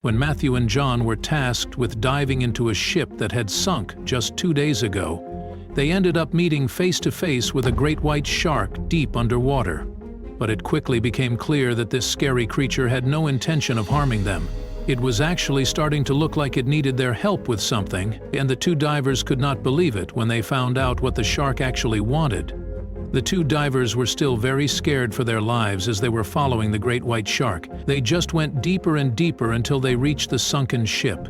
When Matthew and John were tasked with diving into a ship that had sunk just 2 days ago, they ended up meeting face to face with a great white shark deep underwater. But it quickly became clear that this scary creature had no intention of harming them. It was actually starting to look like it needed their help with something, and the two divers could not believe it when they found out what the shark actually wanted. The two divers were still very scared for their lives as they were following the great white shark. They just went deeper and deeper until they reached the sunken ship.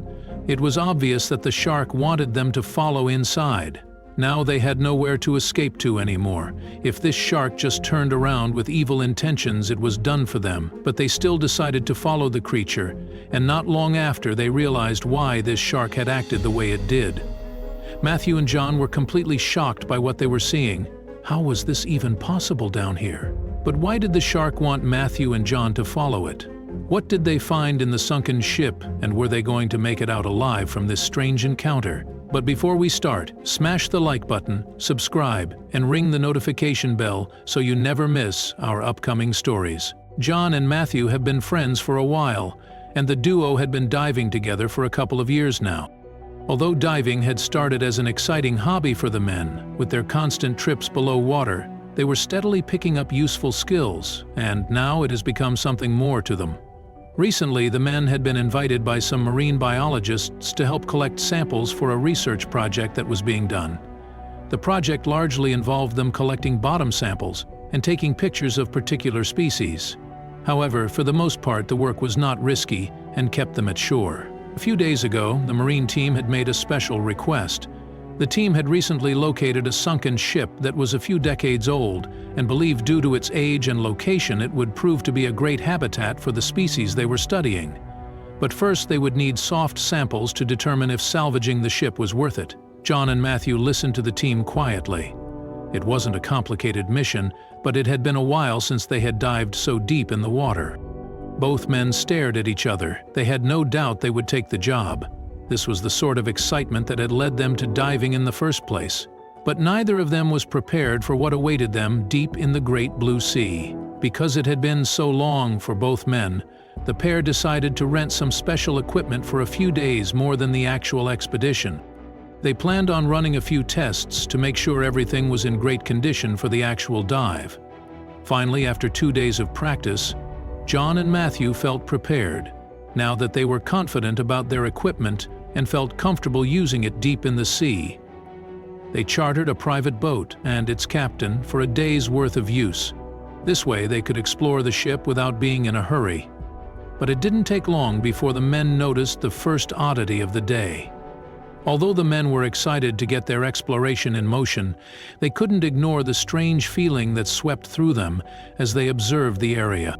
It was obvious that the shark wanted them to follow inside. Now they had nowhere to escape to anymore. If this shark just turned around with evil intentions, it was done for them. But they still decided to follow the creature, and not long after they realized why this shark had acted the way it did. Matthew and John were completely shocked by what they were seeing. How was this even possible down here? But why did the shark want Matthew and John to follow it? What did they find in the sunken ship, and were they going to make it out alive from this strange encounter? But before we start, smash the like button, subscribe, and ring the notification bell so you never miss our upcoming stories. John and Matthew have been friends for a while, and the duo had been diving together for a couple of years now. Although diving had started as an exciting hobby for the men, with their constant trips below water, they were steadily picking up useful skills, and now it has become something more to them. Recently, the men had been invited by some marine biologists to help collect samples for a research project that was being done. The project largely involved them collecting bottom samples and taking pictures of particular species. However, for the most part, the work was not risky and kept them at shore. A few days ago, the marine team had made a special request. The team had recently located a sunken ship that was a few decades old and believed due to its age and location it would prove to be a great habitat for the species they were studying. But first they would need soft samples to determine if salvaging the ship was worth it. John and Matthew listened to the team quietly. It wasn't a complicated mission, but it had been a while since they had dived so deep in the water. Both men stared at each other. They had no doubt they would take the job. This was the sort of excitement that had led them to diving in the first place. But neither of them was prepared for what awaited them deep in the great blue sea. Because it had been so long for both men, the pair decided to rent some special equipment for a few days more than the actual expedition. They planned on running a few tests to make sure everything was in great condition for the actual dive. Finally, after 2 days of practice, John and Matthew felt prepared, now that they were confident about their equipment and felt comfortable using it deep in the sea. They chartered a private boat and its captain for a day's worth of use. This way they could explore the ship without being in a hurry. But it didn't take long before the men noticed the first oddity of the day. Although the men were excited to get their exploration in motion, they couldn't ignore the strange feeling that swept through them as they observed the area.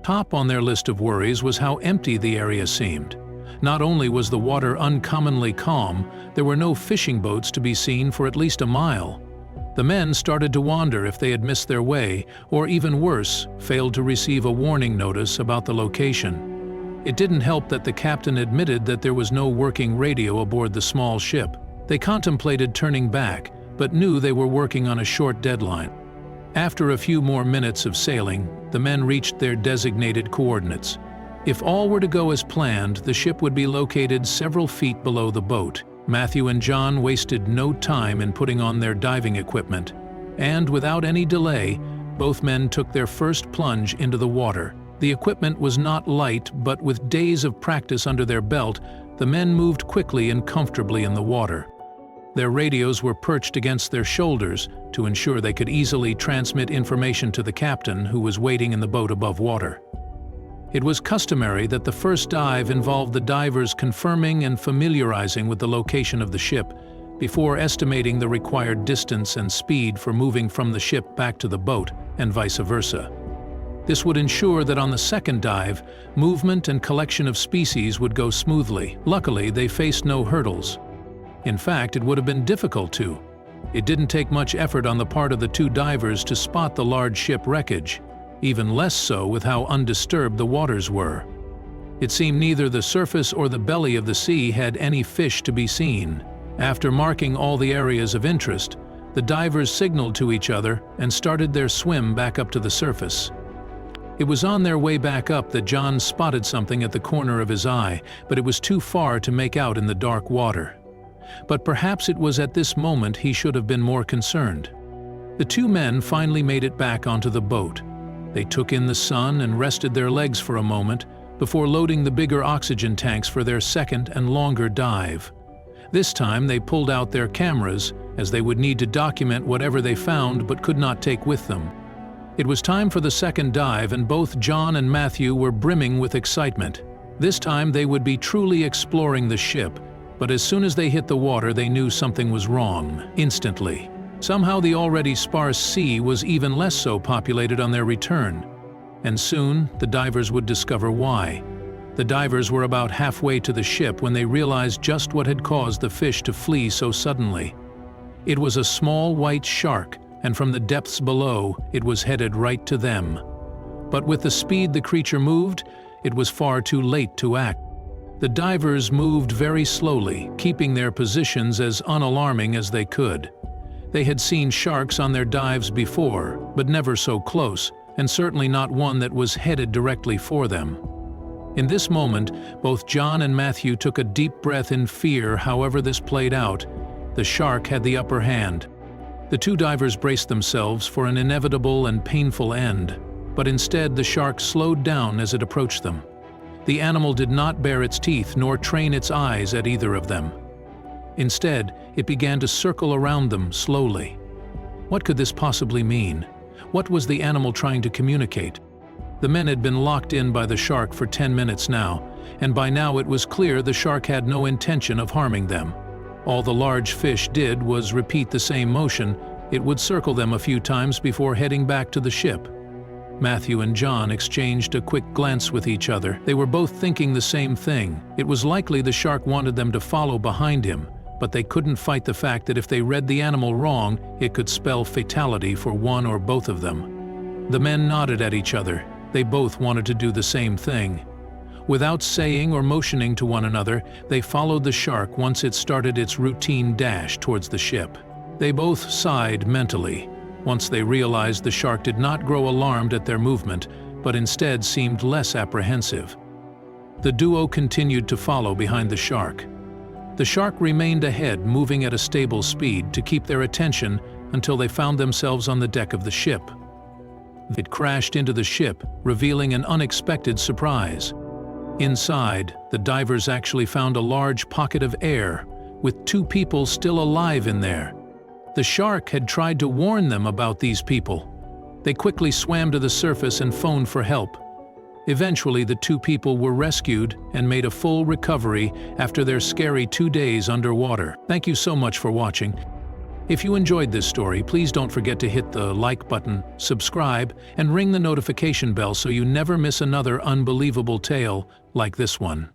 Top on their list of worries was how empty the area seemed. Not only was the water uncommonly calm, there were no fishing boats to be seen for at least a mile. The men started to wonder if they had missed their way, or even worse, failed to receive a warning notice about the location. It didn't help that the captain admitted that there was no working radio aboard the small ship. They contemplated turning back, but knew they were working on a short deadline. After a few more minutes of sailing, the men reached their designated coordinates. If all were to go as planned, the ship would be located several feet below the boat. Matthew and John wasted no time in putting on their diving equipment, and without any delay, both men took their first plunge into the water. The equipment was not light, but with days of practice under their belt, the men moved quickly and comfortably in the water. Their radios were perched against their shoulders to ensure they could easily transmit information to the captain, who was waiting in the boat above water. It was customary that the first dive involved the divers confirming and familiarizing with the location of the ship before estimating the required distance and speed for moving from the ship back to the boat, and vice versa. This would ensure that on the second dive, movement and collection of species would go smoothly. Luckily, they faced no hurdles. In fact, it would have been difficult to. It didn't take much effort on the part of the two divers to spot the large ship wreckage, even less so with how undisturbed the waters were. It seemed neither the surface or the belly of the sea had any fish to be seen. After marking all the areas of interest, the divers signaled to each other and started their swim back up to the surface. It was on their way back up that John spotted something at the corner of his eye, but it was too far to make out in the dark water. But perhaps it was at this moment he should have been more concerned. The two men finally made it back onto the boat. They took in the sun and rested their legs for a moment before loading the bigger oxygen tanks for their second and longer dive. This time they pulled out their cameras, as they would need to document whatever they found but could not take with them. It was time for the second dive, and both John and Matthew were brimming with excitement. This time they would be truly exploring the ship, but as soon as they hit the water they knew something was wrong, instantly. Somehow the already sparse sea was even less so populated on their return. And soon the divers would discover why. The divers were about halfway to the ship when they realized just what had caused the fish to flee so suddenly. It was a small white shark, and from the depths below, it was headed right to them. But with the speed the creature moved, it was far too late to act. The divers moved very slowly, keeping their positions as unalarming as they could. They had seen sharks on their dives before, but never so close, and certainly not one that was headed directly for them. In this moment, both John and Matthew took a deep breath in fear. However this played out, the shark had the upper hand. The two divers braced themselves for an inevitable and painful end, but instead the shark slowed down as it approached them. The animal did not bare its teeth nor train its eyes at either of them. Instead, it began to circle around them slowly. What could this possibly mean? What was the animal trying to communicate? The men had been locked in by the shark for 10 minutes now, and by now it was clear the shark had no intention of harming them. All the large fish did was repeat the same motion. It would circle them a few times before heading back to the ship. Matthew and John exchanged a quick glance with each other. They were both thinking the same thing. It was likely the shark wanted them to follow behind him, but they couldn't fight the fact that if they read the animal wrong, it could spell fatality for one or both of them. The men nodded at each other. They both wanted to do the same thing. Without saying or motioning to one another, they followed the shark once it started its routine dash towards the ship. They both sighed mentally once they realized the shark did not grow alarmed at their movement, but instead seemed less apprehensive. The duo continued to follow behind the shark. The shark remained ahead, moving at a stable speed to keep their attention until they found themselves on the deck of the ship. It crashed into the ship, revealing an unexpected surprise. Inside, the divers actually found a large pocket of air, with two people still alive in there. The shark had tried to warn them about these people. They quickly swam to the surface and phoned for help. Eventually, the two people were rescued and made a full recovery after their scary 2 days underwater. Thank you so much for watching. If you enjoyed this story, please don't forget to hit the like button, subscribe, and ring the notification bell so you never miss another unbelievable tale like this one.